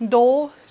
2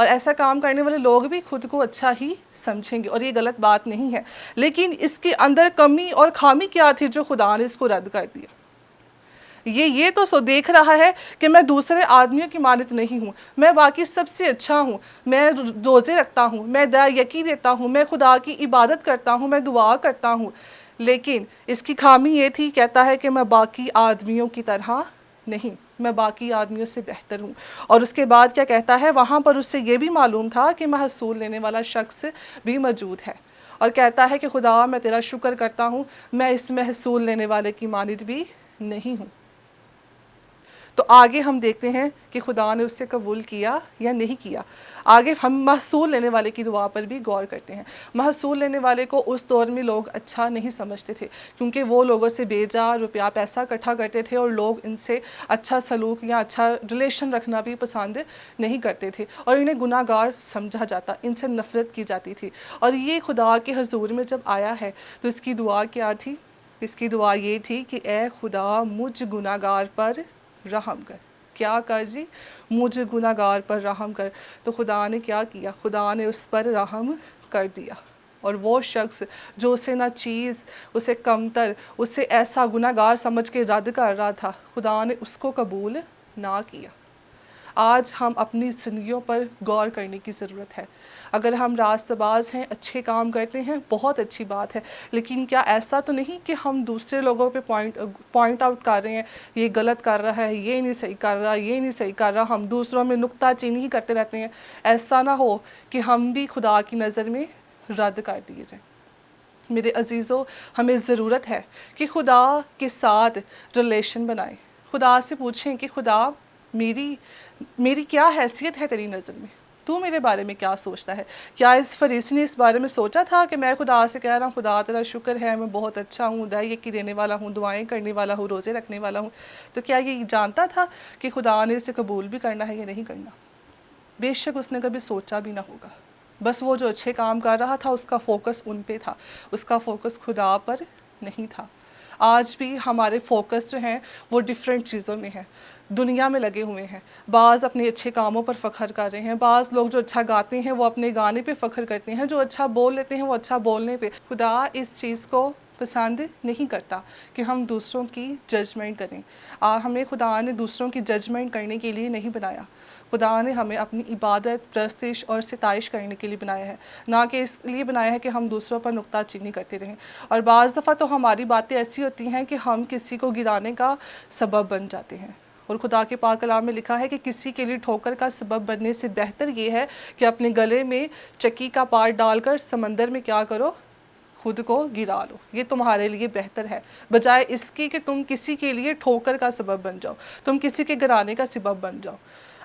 اور ایسا کام کرنے والے لوگ بھی خود کو اچھا ہی سمجھیں گے، اور یہ غلط بات نہیں ہے، لیکن اس کے اندر کمی اور خامی کیا تھی جو خدا نے اس کو رد کر دیا؟ یہ تو دیکھ رہا ہے کہ میں دوسرے آدمیوں کی مانند نہیں ہوں، میں باقی سب سے اچھا ہوں، میں روزے رکھتا ہوں، میں یقین دیتا ہوں، میں خدا کی عبادت کرتا ہوں، میں دعا کرتا ہوں، لیکن اس کی خامی یہ تھی، کہتا ہے کہ میں باقی آدمیوں کی طرح نہیں، میں باقی آدمیوں سے بہتر ہوں۔ اور اس کے بعد کیا کہتا ہے، وہاں پر اس سے یہ بھی معلوم تھا کہ محصول لینے والا شخص بھی موجود ہے، اور کہتا ہے کہ خدا میں تیرا شکر کرتا ہوں، میں اس محصول لینے والے کی مانند بھی نہیں ہوں۔ تو آگے ہم دیکھتے ہیں کہ خدا نے اس سے قبول کیا یا نہیں کیا۔ آگے ہم محصول لینے والے کی دعا پر بھی غور کرتے ہیں۔ محصول لینے والے کو اس دور میں لوگ اچھا نہیں سمجھتے تھے، کیونکہ وہ لوگوں سے بیجا روپیہ پیسہ اکٹھا کرتے تھے، اور لوگ ان سے اچھا سلوک یا اچھا ریلیشن رکھنا بھی پسند نہیں کرتے تھے، اور انہیں گناہ گار سمجھا جاتا، ان سے نفرت کی جاتی تھی۔ اور یہ خدا کے حضور میں جب آیا ہے تو اس کی دعا کیا تھی؟ اس کی دعا یہ تھی کہ اے خدا مجھ گناہ گار پر رحم کر۔ کیا کر جی؟ مجھ گناہ گار پر رحم کر۔ تو خدا نے کیا کیا؟ خدا نے اس پر رحم کر دیا، اور وہ شخص جو اسے نہ چیز، اسے کمتر، اسے ایسا گناہ گار سمجھ کے رد کر رہا تھا، خدا نے اس کو قبول نہ کیا۔ آج ہم اپنی زندگیوں پر غور کرنے کی ضرورت ہے۔ اگر ہم راست باز ہیں، اچھے کام کرتے ہیں، بہت اچھی بات ہے، لیکن کیا ایسا تو نہیں کہ ہم دوسرے لوگوں پہ پوائنٹ آؤٹ کر رہے ہیں، یہ غلط کر رہا ہے، یہ نہیں صحیح کر رہا، یہ نہیں صحیح کر رہا، ہم دوسروں میں نکتہ چینی ہی کرتے رہتے ہیں؟ ایسا نہ ہو کہ ہم بھی خدا کی نظر میں رد کر دیے جائیں۔ میرے عزیزو، ہمیں ضرورت ہے کہ خدا کے ساتھ ریلیشن بنائیں۔ خدا سے پوچھیں کہ خدا میری کیا حیثیت ہے تیری نظر میں؟ تو میرے بارے میں کیا سوچتا ہے؟ کیا اس فریسی نے اس بارے میں سوچا تھا کہ میں خدا سے کہہ رہا ہوں خدا تیرا شکر ہے، میں بہت اچھا ہوں، یقین دینے والا ہوں، دعائیں کرنے والا ہوں، روزے رکھنے والا ہوں؟ تو کیا یہ جانتا تھا کہ خدا نے اسے قبول بھی کرنا ہے یا نہیں کرنا؟ بے شک اس نے کبھی سوچا بھی نہ ہوگا۔ بس وہ جو اچھے کام کر رہا تھا، اس کا فوکس ان پہ تھا، اس کا فوکس خدا پر نہیں تھا۔ آج بھی ہمارے فوکس جو ہیں وہ ڈیفرنٹ چیزوں میں ہیں، دنیا میں لگے ہوئے ہیں۔ بعض اپنے اچھے کاموں پر فخر کر رہے ہیں، بعض لوگ جو اچھا گاتے ہیں وہ اپنے گانے پہ فخر کرتے ہیں، جو اچھا بول لیتے ہیں وہ اچھا بولنے پہ۔ خدا اس چیز کو پسند نہیں کرتا کہ ہم دوسروں کی ججمنٹ کریں۔ ہمیں خدا نے دوسروں کی ججمنٹ کرنے کے لیے نہیں بنایا، خدا نے ہمیں اپنی عبادت، پرستش اور ستائش کرنے کے لیے بنایا ہے، نہ کہ اس لیے بنایا ہے کہ ہم دوسروں پر نکتہ چینی کرتے رہیں۔ اور بعض دفعہ تو ہماری باتیں ایسی ہوتی ہیں کہ ہم کسی کو گرانے کا سبب بن جاتے ہیں، اور خدا کے پاک کلام میں لکھا ہے کہ کسی کے لیے ٹھوکر کا سبب بننے سے بہتر یہ ہے کہ اپنے گلے میں چکی کا پار ڈال کر سمندر میں کیا کرو؟ خود کو گرا لو۔ یہ تمہارے لیے بہتر ہے، بجائے اس کی کہ تم کسی کے لیے ٹھوکر کا سبب بن جاؤ، تم کسی کے گرانے کا سبب بن جاؤ۔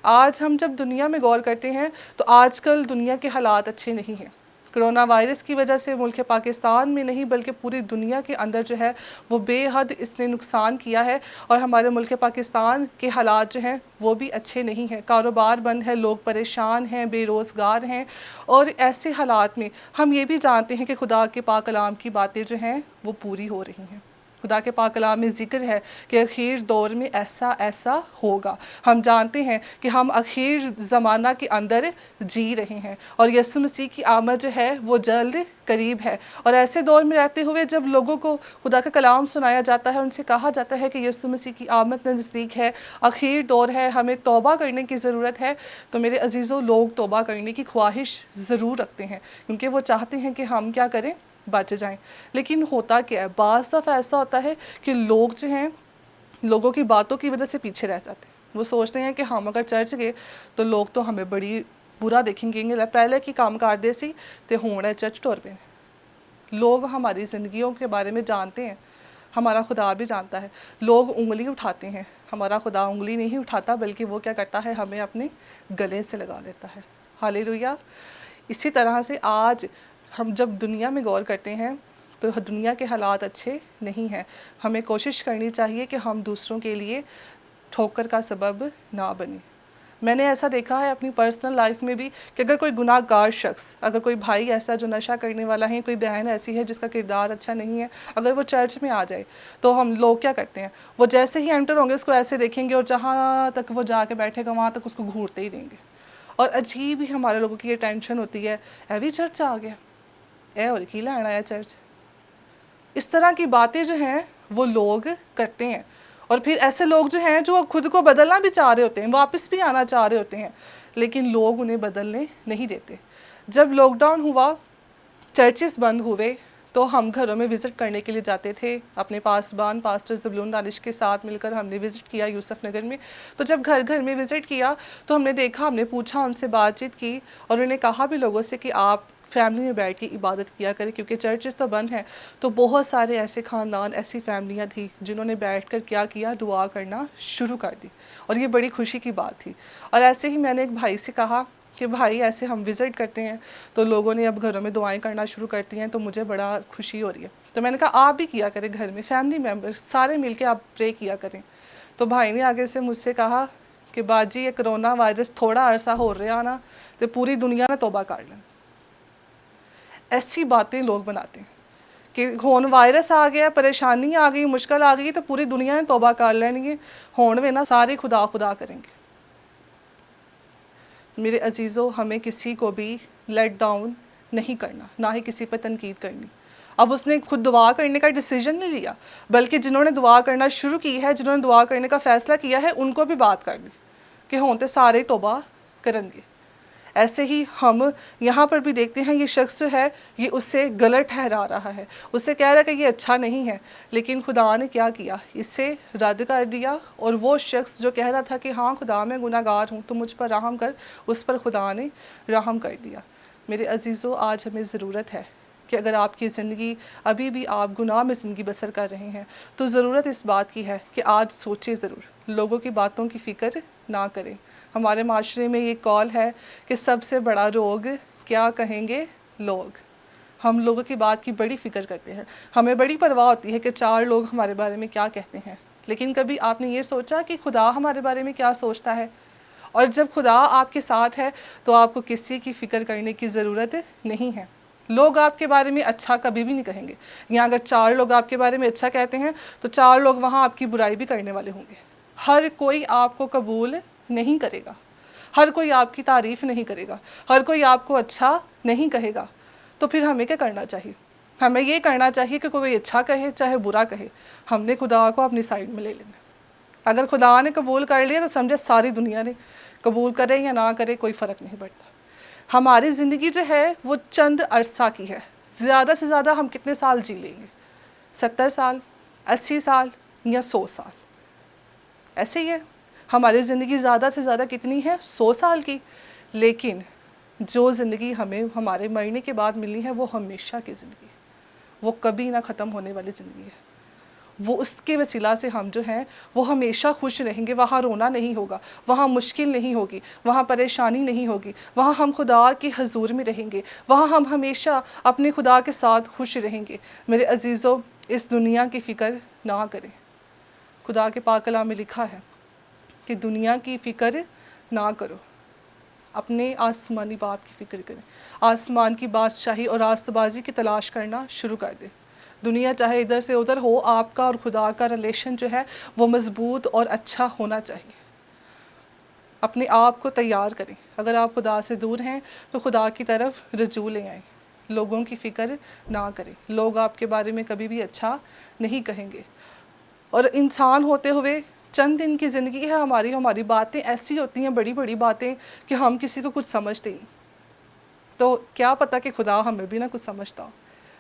آج ہم جب دنیا میں غور کرتے ہیں تو آج کل دنیا کے حالات اچھے نہیں ہیں۔ کرونا وائرس کی وجہ سے ملک پاکستان میں نہیں بلکہ پوری دنیا کے اندر جو ہے وہ بے حد اس نے نقصان کیا ہے، اور ہمارے ملک پاکستان کے حالات جو ہیں وہ بھی اچھے نہیں ہیں۔ کاروبار بند ہے، لوگ پریشان ہیں، بے روزگار ہیں، اور ایسے حالات میں ہم یہ بھی جانتے ہیں کہ خدا کے پاک کلام کی باتیں جو ہیں وہ پوری ہو رہی ہیں۔ خدا کے پاک کلام میں ذکر ہے کہ اخیر دور میں ایسا ہوگا۔ ہم جانتے ہیں کہ ہم اخیر زمانہ کے اندر جی رہے ہیں، اور یسوع مسیح کی آمد جو ہے وہ جلد قریب ہے۔ اور ایسے دور میں رہتے ہوئے جب لوگوں کو خدا کا کلام سنایا جاتا ہے، ان سے کہا جاتا ہے کہ یسوع مسیح کی آمد نزدیک ہے، اخیر دور ہے، ہمیں توبہ کرنے کی ضرورت ہے، تو میرے عزیزوں، لوگ توبہ کرنے کی خواہش ضرور رکھتے ہیں، کیونکہ وہ چاہتے ہیں کہ ہم کیا کریں؟ بچ جائیں۔ لیکن ہوتا کیا ہے؟ بعض دفعہ ایسا ہوتا ہے کہ لوگ جو ہیں لوگوں کی باتوں کی وجہ سے پیچھے رہ جاتے ہیں۔ وہ سوچتے ہیں کہ ہم اگر چرچ گئے تو لوگ تو ہمیں بڑی برا دیکھیں گے، پہلے کی کام کردے سی تے ہون ہے چرچ ٹور پہ۔ لوگ ہماری زندگیوں کے بارے میں جانتے ہیں، ہمارا خدا بھی جانتا ہے۔ لوگ انگلی اٹھاتے ہیں، ہمارا خدا انگلی نہیں اٹھاتا، بلکہ وہ کیا کرتا ہے؟ ہمیں اپنے گلے سے لگا دیتا ہے۔ ہالےلویا۔ اسی طرح سے آج ہم جب دنیا میں غور کرتے ہیں تو دنیا کے حالات اچھے نہیں ہیں۔ ہمیں کوشش کرنی چاہیے کہ ہم دوسروں کے لیے ٹھوکر کا سبب نہ بنیں۔ میں نے ایسا دیکھا ہے اپنی پرسنل لائف میں بھی کہ اگر کوئی گناہ گار شخص، اگر کوئی بھائی ایسا جو نشہ کرنے والا ہے، کوئی بہن ایسی ہے جس کا کردار اچھا نہیں ہے، اگر وہ چرچ میں آ جائے تو ہم لوگ کیا کرتے ہیں؟ وہ جیسے ہی انٹر ہوں گے اس کو ایسے دیکھیں گے، اور جہاں تک وہ جا کے بیٹھے گا وہاں تک اس کو گھورتے ہی رہیں گے، اور عجیب ہی ہمارے لوگوں کی یہ ٹینشن ہوتی ہے، اے بھی چرچ آ گیا، اے اور کی لینا ہے چرچ. اس طرح کی باتیں جو ہیں وہ لوگ کرتے ہیں. اور پھر ایسے لوگ جو ہیں جو خود کو بدلنا بھی چاہ رہے ہوتے ہیں، واپس بھی آنا چاہ رہے ہوتے ہیں، لیکن لوگ انہیں بدلنے نہیں دیتے. جب لاک ڈاؤن ہوا، چرچز بند ہوئے، تو ہم گھروں میں وزٹ کرنے کے لیے جاتے تھے. اپنے پاسبان پاسٹر زبلون دانش کے ساتھ مل کر ہم نے وزٹ کیا یوسف نگر میں. تو جب گھر گھر میں وزٹ کیا تو ہم نے دیکھا، ہم نے پوچھا، ان سے بات چیت کی، اور انہوں نے کہا بھی لوگوں سے کہ آپ فیملی میں بیٹھ کے عبادت کیا کریں، کیونکہ چرچز تو بند ہیں. تو بہت سارے ایسے خاندان، ایسی فیملیاں تھیں جنہوں نے بیٹھ کر کیا کیا، دعا کرنا شروع کر دی، اور یہ بڑی خوشی کی بات تھی. اور ایسے ہی میں نے ایک بھائی سے کہا کہ بھائی ایسے ہم وزٹ کرتے ہیں تو لوگوں نے اب گھروں میں دعائیں کرنا شروع کرتی ہیں، تو مجھے بڑا خوشی ہو رہی ہے. تو میں نے کہا آپ بھی کیا کریں گھر میں، فیملی ممبر سارے مل کے آپ پرے کیا کریں. تو بھائی نے آگے سے مجھ سے کہا کہ باجی یہ کرونا وائرس تھوڑا عرصہ ہو رہا نا تو پوری دنیا نے توبہ کر لیں. ایسی باتیں لوگ بناتے ہیں کہ ہون وائرس آ گیا، پریشانی آ گئی، مشکل آ گئی تو پوری دنیا نے توبہ کر لینی ہے، ہون میں نا سارے خدا خدا کریں گے. میرے عزیزو، ہمیں کسی کو بھی لیٹ ڈاؤن نہیں کرنا، نہ ہی کسی پہ تنقید کرنی. اب اس نے خود دعا کرنے کا ڈیسیجن نہیں لیا، بلکہ جنہوں نے دعا کرنا شروع کی ہے، جنہوں نے دعا کرنے کا فیصلہ کیا ہے، ان کو بھی بات کر لی کہ ہونتے سارے توبہ کریں گے. ایسے ہی ہم یہاں پر بھی دیکھتے ہیں، یہ شخص جو ہے یہ اسے غلط ٹھہرا رہا ہے، اسے کہہ رہا ہے کہ یہ اچھا نہیں ہے، لیکن خدا نے کیا کیا، اسے رد کر دیا. اور وہ شخص جو کہہ رہا تھا کہ ہاں خدا میں گناہ گار ہوں تو مجھ پر رحم کر، اس پر خدا نے رحم کر دیا. میرے عزیزو، آج ہمیں ضرورت ہے کہ اگر آپ کی زندگی ابھی بھی آپ گناہ میں زندگی بسر کر رہے ہیں تو ضرورت اس بات کی ہے کہ آج سوچیں ضرور، لوگوں کی باتوں کی فکر نہ کریں. ہمارے معاشرے میں یہ کال ہے کہ سب سے بڑا روگ کیا کہیں گے لوگ. ہم لوگوں کی بات کی بڑی فکر کرتے ہیں، ہمیں بڑی پرواہ ہوتی ہے کہ 4 لوگ ہمارے بارے میں کیا کہتے ہیں. لیکن کبھی آپ نے یہ سوچا کہ خدا ہمارے بارے میں کیا سوچتا ہے؟ اور جب خدا آپ کے ساتھ ہے تو آپ کو کسی کی فکر کرنے کی ضرورت نہیں ہے. لوگ آپ کے بارے میں اچھا کبھی بھی نہیں کہیں گے. یہاں اگر 4 لوگ آپ کے بارے میں اچھا کہتے ہیں تو 4 لوگ وہاں آپ کی برائی بھی کرنے والے ہوں گے. ہر کوئی آپ کو قبول نہیں کرے گا، ہر کوئی آپ کی تعریف نہیں کرے گا، ہر کوئی آپ کو اچھا نہیں کہے گا. تو پھر ہمیں کیا کرنا چاہیے؟ ہمیں یہ کرنا چاہیے کہ کوئی اچھا کہے چاہے برا کہے، ہم نے خدا کو اپنی سائڈ میں لے لینا. اگر خدا نے قبول کر لیا تو سمجھے ساری دنیا نے، قبول کرے یا نہ کرے کوئی فرق نہیں پڑتا. ہماری زندگی جو ہے وہ چند عرصہ کی ہے، زیادہ سے زیادہ ہم کتنے سال جی لیں گے؟ 70 سال، 80 سال یا 100 سال؟ ایسے ہی ہے. ہماری زندگی زیادہ سے زیادہ کتنی ہے؟ 100 سال کی. لیکن جو زندگی ہمیں ہمارے مرنے کے بعد ملنی ہے وہ ہمیشہ کی زندگی ہے، وہ کبھی نہ ختم ہونے والی زندگی ہے. وہ اس کے وسیلہ سے ہم جو ہیں وہ ہمیشہ خوش رہیں گے. وہاں رونا نہیں ہوگا، وہاں مشکل نہیں ہوگی، وہاں پریشانی نہیں ہوگی، وہاں ہم خدا کے حضور میں رہیں گے، وہاں ہم ہمیشہ اپنے خدا کے ساتھ خوش رہیں گے. میرے عزیزو، اس دنیا کی فکر نہ کریں. خدا کے پاک کلام میں لکھا ہے کہ دنیا کی فکر نہ کرو، اپنے آسمانی باپ کی فکر کریں. آسمان کی بادشاہی اور راست بازی کی تلاش کرنا شروع کر دیں. دنیا چاہے ادھر سے ادھر ہو، آپ کا اور خدا کا ریلیشن جو ہے وہ مضبوط اور اچھا ہونا چاہیے. اپنے آپ کو تیار کریں. اگر آپ خدا سے دور ہیں تو خدا کی طرف رجوع لے آئیں. لوگوں کی فکر نہ کریں. لوگ آپ کے بارے میں کبھی بھی اچھا نہیں کہیں گے. اور انسان ہوتے ہوئے چند دن کی زندگی ہے ہماری باتیں ایسی ہوتی ہیں، بڑی بڑی باتیں، کہ ہم کسی کو کچھ سمجھتے نہیں. تو کیا پتہ کہ خدا ہمیں بھی نہ کچھ سمجھتا ہو.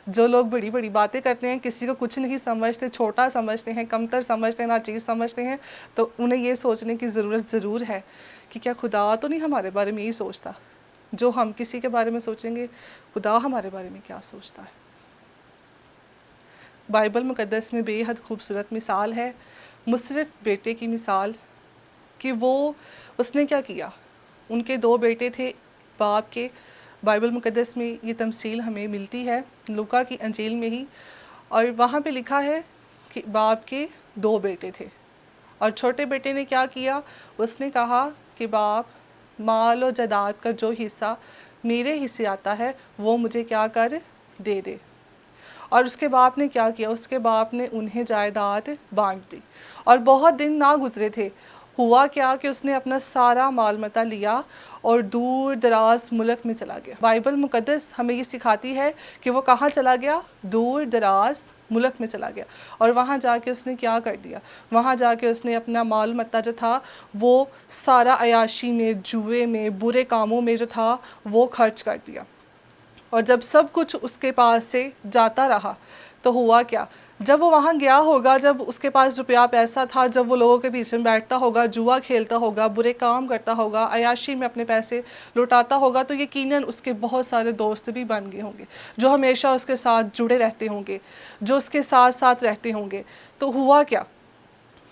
جو لوگ بڑی بڑی باتیں کرتے ہیں، کسی کو کچھ نہیں سمجھتے، چھوٹا سمجھتے ہیں، کمتر سمجھتے ہیں، نہ چیز سمجھتے ہیں، تو انہیں یہ سوچنے کی ضرورت ضرور ہے کہ کیا خدا تو نہیں ہمارے بارے میں یہی سوچتا؟ جو ہم کسی کے بارے میں سوچیں گے، خدا ہمارے بارے میں کیا سوچتا ہے؟ بائبل مقدس میں بے حد خوبصورت مثال ہے مصرف بیٹے کی مثال، کہ اس نے کیا کیا. ان کے 2 بیٹے تھے باپ کے. بائبل مقدس میں یہ تمثیل ہمیں ملتی ہے لوکا کی انجیل میں ہی، اور وہاں پہ لکھا ہے کہ باپ کے 2 بیٹے تھے. اور چھوٹے بیٹے نے کیا کیا؟ اس نے کہا کہ باپ، مال و جائیداد کا جو حصہ میرے حصے آتا ہے وہ مجھے کیا کر دے دے. اور اس کے باپ نے کیا کیا؟ اس کے باپ نے انہیں جائیداد بانٹ دی. اور بہت دن نہ گزرے تھے، ہوا کیا کہ اس نے اپنا سارا مال متا لیا اور دور دراز ملک میں چلا گیا۔ بائبل مقدس ہمیں یہ سکھاتی ہے کہ وہ کہاں چلا گیا؟ دور دراز ملک میں چلا گیا، اور وہاں جا کے اس نے کیا کر دیا؟ وہاں جا کے اس نے اپنا مال متا جو تھا وہ سارا عیاشی میں، جوئے میں، برے کاموں میں جو تھا وہ خرچ کر دیا۔ اور جب سب کچھ اس کے پاس سے جاتا رہا تو ہوا کیا؟ جب وہ وہاں گیا ہوگا، جب اس کے پاس روپیہ پیسہ تھا، جب وہ لوگوں کے پیچھے بیٹھتا ہوگا، جوا کھیلتا ہوگا، برے کام کرتا ہوگا، عیاشی میں اپنے پیسے لوٹاتا ہوگا، تو یقیناً اس کے بہت سارے دوست بھی بن گئے ہوں گے جو ہمیشہ اس کے ساتھ جڑے رہتے ہوں گے، جو اس کے ساتھ ساتھ رہتے ہوں گے۔ تو ہوا کیا؟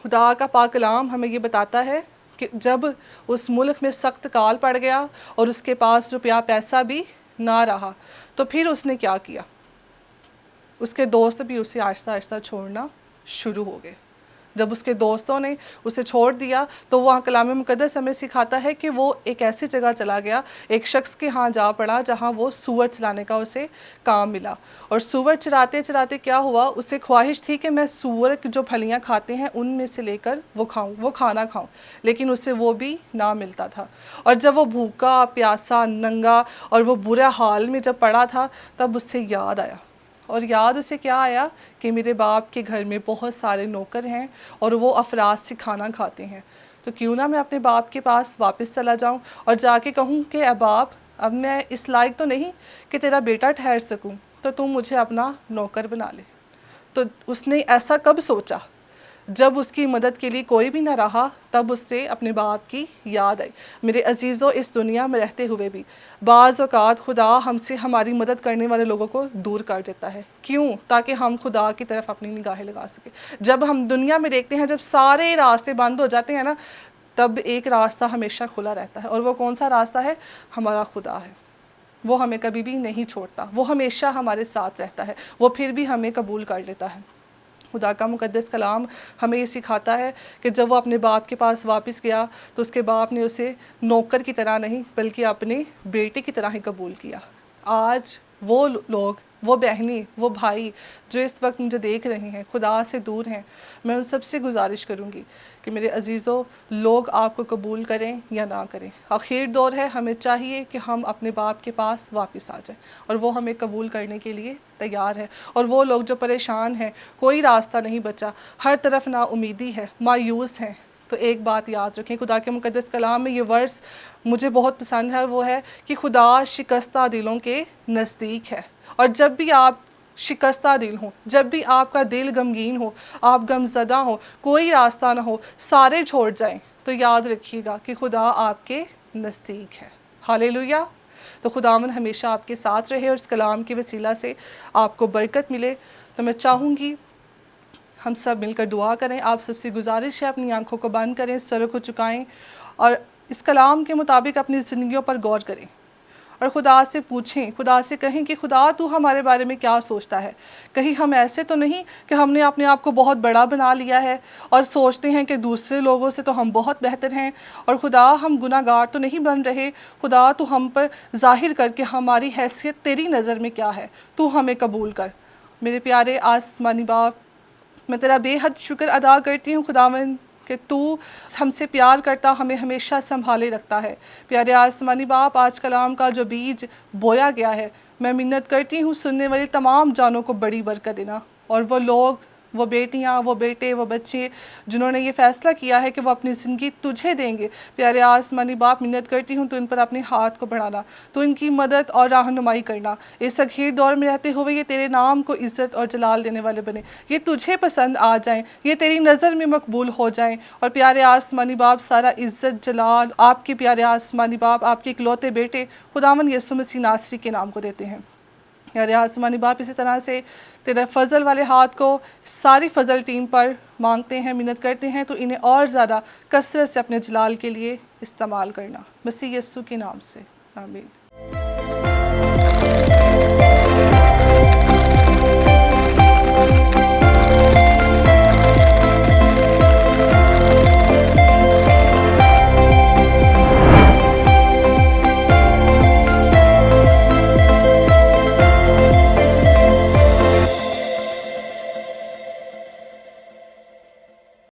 خدا کا پاک کلام ہمیں یہ بتاتا ہے کہ جب اس ملک میں سخت کال پڑ گیا اور اس کے پاس روپیہ پیسہ بھی نہ رہا، تو پھر اس نے کیا کیا؟ اس کے دوست بھی اسے آہستہ آہستہ چھوڑنا شروع ہو گئے۔ جب اس کے دوستوں نے اسے چھوڑ دیا تو وہاں کلام مقدس ہمیں سکھاتا ہے کہ وہ ایک ایسی جگہ چلا گیا، ایک شخص کے ہاں جا پڑا جہاں وہ سور چلانے کا اسے کام ملا، اور سور چراتے چراتے کیا ہوا؟ اسے خواہش تھی کہ میں سور جو پھلیاں کھاتے ہیں ان میں سے لے کر وہ کھاؤں، وہ کھانا کھاؤں، لیکن اسے وہ بھی نہ ملتا تھا۔ اور جب وہ بھوکا پیاسا ننگا اور وہ برا حال میں جب پڑا تھا، تب اس سے یاد آیا، اور یاد اسے کیا آیا کہ میرے باپ کے گھر میں بہت سارے نوکر ہیں اور وہ افراد سے کھانا کھاتے ہیں، تو کیوں نہ میں اپنے باپ کے پاس واپس چلا جاؤں اور جا کے کہوں کہ اے باپ، اب میں اس لائق تو نہیں کہ تیرا بیٹا ٹھہر سکوں، تو تم مجھے اپنا نوکر بنا لے۔ تو اس نے ایسا کب سوچا؟ جب اس کی مدد کے لیے کوئی بھی نہ رہا، تب اس سے اپنے باپ کی یاد آئی۔ میرے عزیزوں، اس دنیا میں رہتے ہوئے بھی بعض اوقات خدا ہم سے ہماری مدد کرنے والے لوگوں کو دور کر دیتا ہے۔ کیوں؟ تاکہ ہم خدا کی طرف اپنی نگاہیں لگا سکیں۔ جب ہم دنیا میں دیکھتے ہیں، جب سارے راستے بند ہو جاتے ہیں نا، تب ایک راستہ ہمیشہ کھلا رہتا ہے، اور وہ کون سا راستہ ہے؟ ہمارا خدا ہے۔ وہ ہمیں کبھی بھی نہیں چھوڑتا، وہ ہمیشہ ہمارے ساتھ رہتا ہے، وہ پھر بھی ہمیں قبول کر لیتا ہے۔ خدا کا مقدس کلام ہمیں یہ سکھاتا ہے کہ جب وہ اپنے باپ کے پاس واپس گیا تو اس کے باپ نے اسے نوکر کی طرح نہیں بلکہ اپنے بیٹے کی طرح ہی قبول کیا۔ آج وہ لوگ، وہ بہنیں، وہ بھائی جو اس وقت مجھے دیکھ رہے ہیں، خدا سے دور ہیں، میں ان سب سے گزارش کروں گی کہ میرے عزیزوں، لوگ آپ کو قبول کریں یا نہ کریں، آخر دور ہے، ہمیں چاہیے کہ ہم اپنے باپ کے پاس واپس آ جائیں، اور وہ ہمیں قبول کرنے کے لیے تیار ہے۔ اور وہ لوگ جو پریشان ہیں، کوئی راستہ نہیں بچا، ہر طرف نا امیدی ہے، مایوس ہیں، تو ایک بات یاد رکھیں، خدا کے مقدس کلام میں یہ ورس مجھے بہت پسند ہے، وہ ہے کہ خدا شکستہ دلوں کے نزدیک ہے۔ اور جب بھی آپ شکستہ دل ہوں، جب بھی آپ کا دل غمگین ہو، آپ غمزدہ ہو، کوئی راستہ نہ ہو، سارے چھوڑ جائیں، تو یاد رکھیے گا کہ خدا آپ کے نزدیک ہے۔ ہالےلویا۔ تو خداوند ہمیشہ آپ کے ساتھ رہے اور اس کلام کے وسیلہ سے آپ کو برکت ملے۔ تو میں چاہوں گی ہم سب مل کر دعا کریں۔ آپ سب سے گزارش ہے اپنی آنکھوں کو بند کریں، سروں کو جھکائیں اور اس کلام کے مطابق اپنی زندگیوں پر غور کریں، اور خدا سے پوچھیں، خدا سے کہیں کہ خدا تو ہمارے بارے میں کیا سوچتا ہے؟ کہیں ہم ایسے تو نہیں کہ ہم نے اپنے آپ کو بہت بڑا بنا لیا ہے اور سوچتے ہیں کہ دوسرے لوگوں سے تو ہم بہت بہتر ہیں، اور خدا ہم گناہ گار تو نہیں بن رہے؟ خدا تو ہم پر ظاہر کر کے ہماری حیثیت تیری نظر میں کیا ہے، تو ہمیں قبول کر۔ میرے پیارے آسمانی باپ، میں تیرا بے حد شکر ادا کرتی ہوں خداوند کہ تو ہم سے پیار کرتا، ہمیں ہمیشہ سنبھالے رکھتا ہے۔ پیارے آسمانی باپ، آج کلام کا جو بیج بویا گیا ہے، میں منت کرتی ہوں سننے والی تمام جانوں کو بڑی برکت دینا، اور وہ لوگ، وہ بیٹیاں، وہ بیٹے، وہ بچے جنہوں نے یہ فیصلہ کیا ہے کہ وہ اپنی زندگی تجھے دیں گے، پیارے آسمانی باپ منت کرتی ہوں تو ان پر اپنے ہاتھ کو بڑھانا، تو ان کی مدد اور رہنمائی کرنا، اس اخیر دور میں رہتے ہوئے یہ تیرے نام کو عزت اور جلال دینے والے بنے، یہ تجھے پسند آ جائیں، یہ تیری نظر میں مقبول ہو جائیں، اور پیارے آسمانی باپ سارا عزت جلال آپ کے پیارے آسمانی باپ، آپ کے اکلوتے بیٹے خداوند یسوع مسیح ناصری کے نام کو دیتے ہیں۔ پیارے آسمانی باپ، اسی طرح سے تیرے فضل والے ہاتھ کو ساری فضل ٹیم پر مانگتے ہیں، منت کرتے ہیں تو انہیں اور زیادہ کثرت سے اپنے جلال کے لیے استعمال کرنا، مسیح یسوع کے نام سے، آمین۔